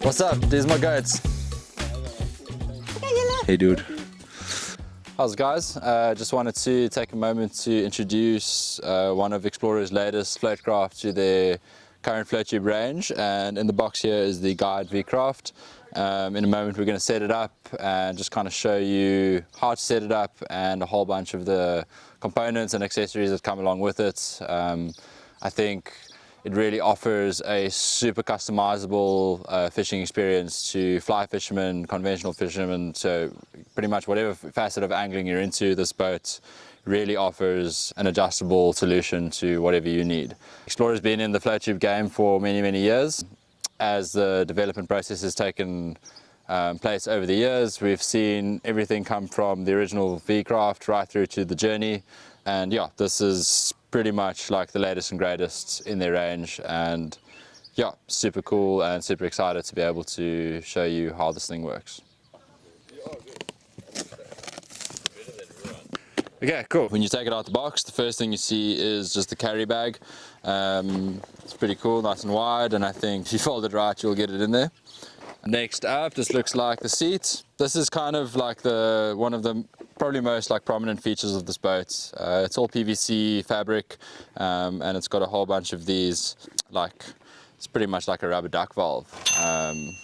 What's up? These are my goats. Hey dude. How's it guys? Just wanted to take a moment to introduce one of Explorer's latest float craft to their current float tube range, and in the box here is the Guide V Craft. In a moment we're going to set it up and just kind of show you how to set it up and a whole bunch of the components and accessories that come along with it. I think it really offers a super customizable fishing experience to fly fishermen, conventional fishermen, so pretty much whatever facet of angling you're into, this boat really offers an adjustable solution to whatever you need. Explorer's been in the float tube game for many years. As the development process has taken place over the years, we've seen everything come from the original V-Craft right through to the Journey, and yeah, this is pretty much like the latest and greatest in their range, and yeah, super cool and super excited to be able to show you how this thing works. Okay, cool. When you take it out the box, the first thing you see is just the carry bag. It's pretty cool, nice and wide, and I think if you fold it right, you'll get it in there. Next up, this looks like the seat. This is kind of like one of the probably most prominent features of this boat. It's all PVC fabric, and it's got a whole bunch of these, it's pretty much like a rubber duck valve.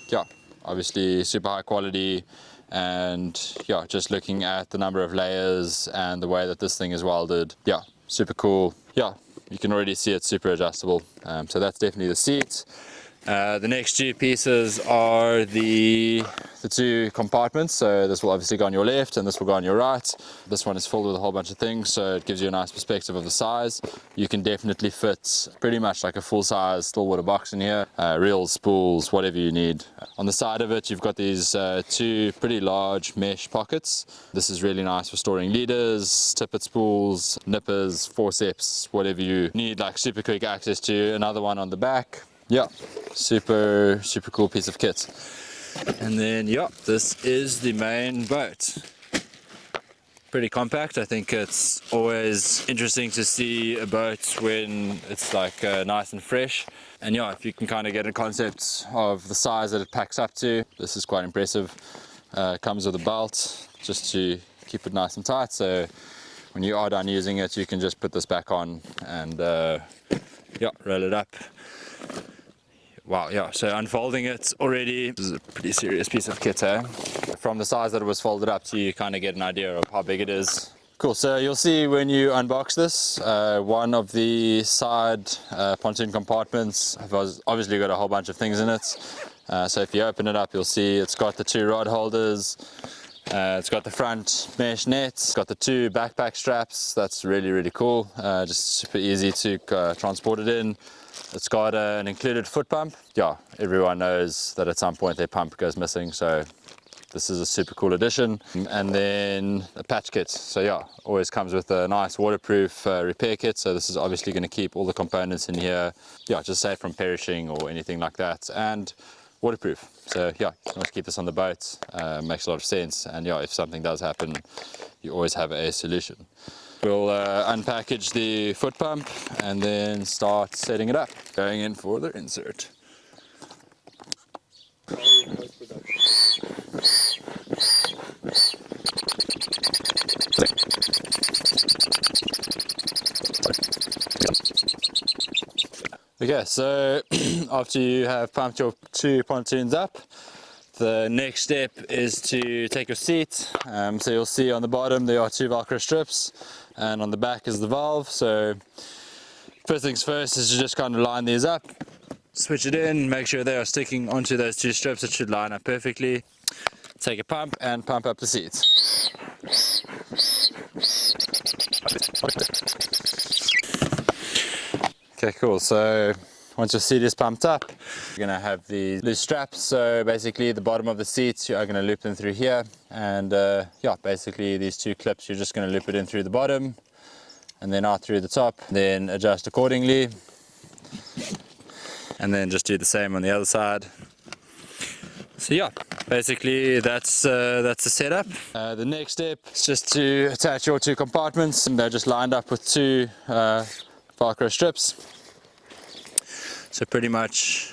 Yeah, obviously super high quality. And yeah, just looking at the number of layers and the way that this thing is welded, yeah, super cool. Yeah, you can already see it's super adjustable. So that's definitely the seat. The next two pieces are the two compartments. So this will obviously go on your left and this will go on your right. This one is filled with a whole bunch of things, so it gives you a nice perspective of the size. You can definitely fit pretty much like a full-size Stillwater box in here. Reels, spools, whatever you need. On the side of it, you've got these two pretty large mesh pockets. This is really nice for storing leaders, tippet spools, nippers, forceps, whatever you need, like super quick access to. Another one on the back. Yeah, super cool piece of kit. And then yeah, this is the main boat. Pretty compact. I think it's always interesting to see a boat when it's nice and fresh. And yeah, if you can kind of get a concept of the size that it packs up to, this is quite impressive. Comes with a belt just to keep it nice and tight, so when you are done using it, you can just put this back on and yeah, roll it up. Wow, yeah, so unfolding it already, this is a pretty serious piece of kit, eh? From the size that it was folded up to, you kind of get an idea of how big it is. Cool, so you'll see when you unbox this, one of the side pontoon compartments has obviously got a whole bunch of things in it. So if you open it up, you'll see it's got the two rod holders, it's got the front mesh net, it's got the two backpack straps. That's really cool, just super easy to transport it in. It's got an included foot pump. Yeah, everyone knows that at some point their pump goes missing, so this is a super cool addition. And then a patch kit. So yeah, always comes with a nice waterproof repair kit. So this is obviously going to keep all the components in here, yeah, just safe from perishing or anything like that, and waterproof. So yeah, you can always keep this on the boat. Makes a lot of sense. And yeah, if something does happen, you always have a solution. We'll unpackage the foot pump and then start setting it up. Going in for the insert. Okay, so after you have pumped your two pontoons up, the next step is to take your seat. So you'll see on the bottom there are two Velcro strips, and on the back is the valve. So first things first is to just kind of line these up, switch it in, make sure they are sticking onto those two strips. It should line up perfectly. Take a pump and pump up the seats. Okay, cool. So once your seat is pumped up, you're going to have the loose straps. So basically the bottom of the seats, you are going to loop them through here, and yeah, basically these two clips, you're just going to loop it in through the bottom and then out through the top, then adjust accordingly, and then just do the same on the other side. So yeah, basically that's the setup. The next step is just to attach your two compartments, and they're just lined up with two Velcro strips. So pretty much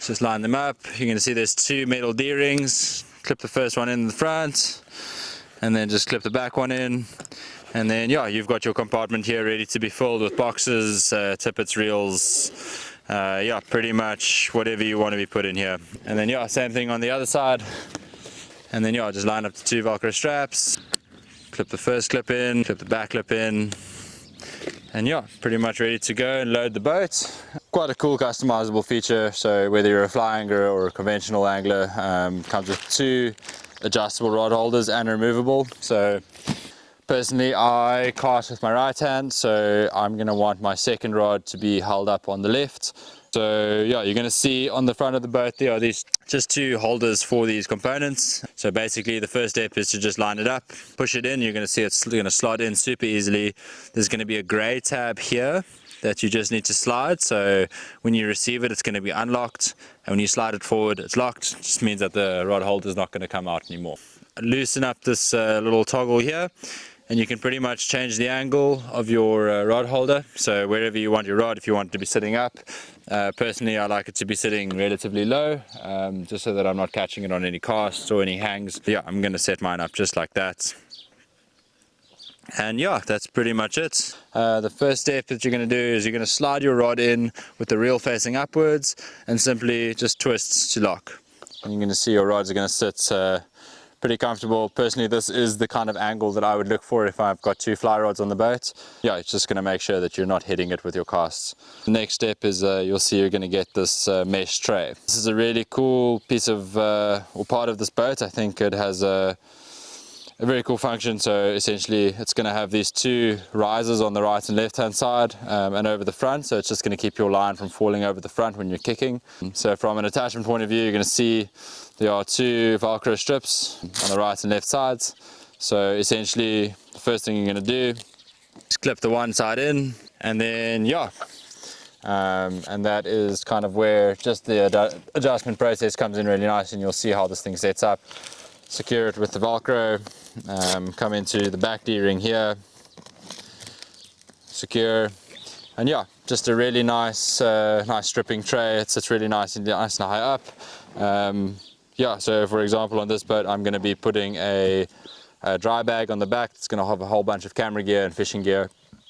Just line them up. You're going to see there's 2 metal D-rings. Clip the first one in the front, and then just clip the back one in. And then yeah, you've got your compartment here ready to be filled with boxes, tippets, reels, yeah, pretty much whatever you want to be put in here. And then yeah, same thing on the other side. And then yeah, just line up the 2 Velcro straps, clip the first clip in, clip the back clip in, and yeah, pretty much ready to go and load the boat. Quite a cool customizable feature. So whether you're a fly angler or a conventional angler, comes with 2 adjustable rod holders and removable. So personally, I cast with my right hand, so I'm going to want my second rod to be held up on the left. So yeah, you're going to see on the front of the boat there are these just 2 holders for these components. So basically the first step is to just line it up, push it in. You're going to see it's going to slot in super easily. There's going to be a gray tab here that you just need to slide. So when you receive it, it's going to be unlocked, and when you slide it forward, it's locked. It just means that the rod holder is not going to come out anymore. Loosen up this little toggle here, and you can pretty much change the angle of your rod holder. So wherever you want your rod, if you want it to be sitting up, personally I like it to be sitting relatively low, just so that I'm not catching it on any casts or any hangs. Yeah, I'm going to set mine up just like that. And yeah, that's pretty much it. The first step that you're going to do is you're going to slide your rod in with the reel facing upwards and simply just twist to lock. And you're going to see your rods are going to sit pretty comfortable. Personally, this is the kind of angle that I would look for if I've got 2 fly rods on the boat. Yeah, it's just going to make sure that you're not hitting it with your casts. The next step is you'll see you're going to get this mesh tray. This is a really cool piece of or part of this boat. I think it has a very cool function. So essentially it's going to have these 2 risers on the right and left hand side, and over the front, so it's just going to keep your line from falling over the front when you're kicking. So from an attachment point of view, you're going to see there are 2 Velcro strips on the right and left sides. So essentially the first thing you're going to do is clip the one side in, and then yeah, and that is kind of where just the adjustment process comes in really nice, and you'll see how this thing sets up. Secure it with the Velcro, come into the back D-ring here, secure, and yeah, just a really nice nice stripping tray. It sits really nice and high up. Yeah, so for example on this boat I'm going to be putting a dry bag on the back. It's going to have a whole bunch of camera gear and fishing gear.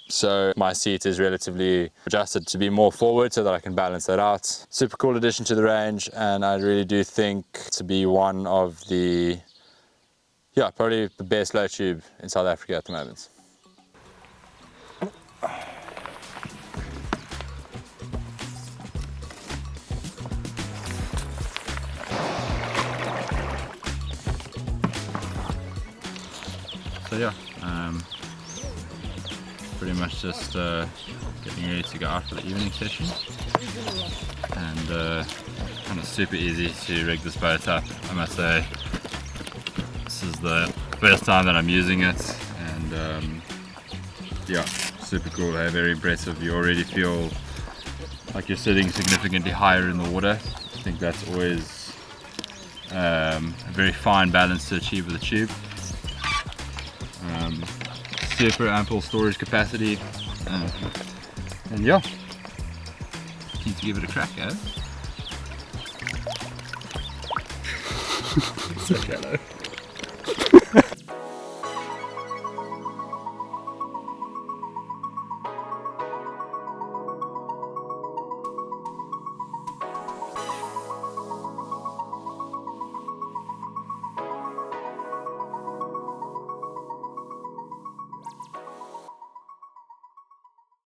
So my seat is relatively adjusted to be more forward so that I can balance that out. Super cool addition to the range, and I really do think to be one of the, yeah, probably the best low tube in South Africa at the moment. So yeah, pretty much just getting ready to go out for the evening session, and kind of super easy to rig this boat up. I must say this is the first time that I'm using it, and yeah, super cool. Very impressive. You already feel like you're sitting significantly higher in the water. I think that's always a very fine balance to achieve with the tube. Super ample storage capacity, and yeah, keen to give it a crack, eh? So shallow.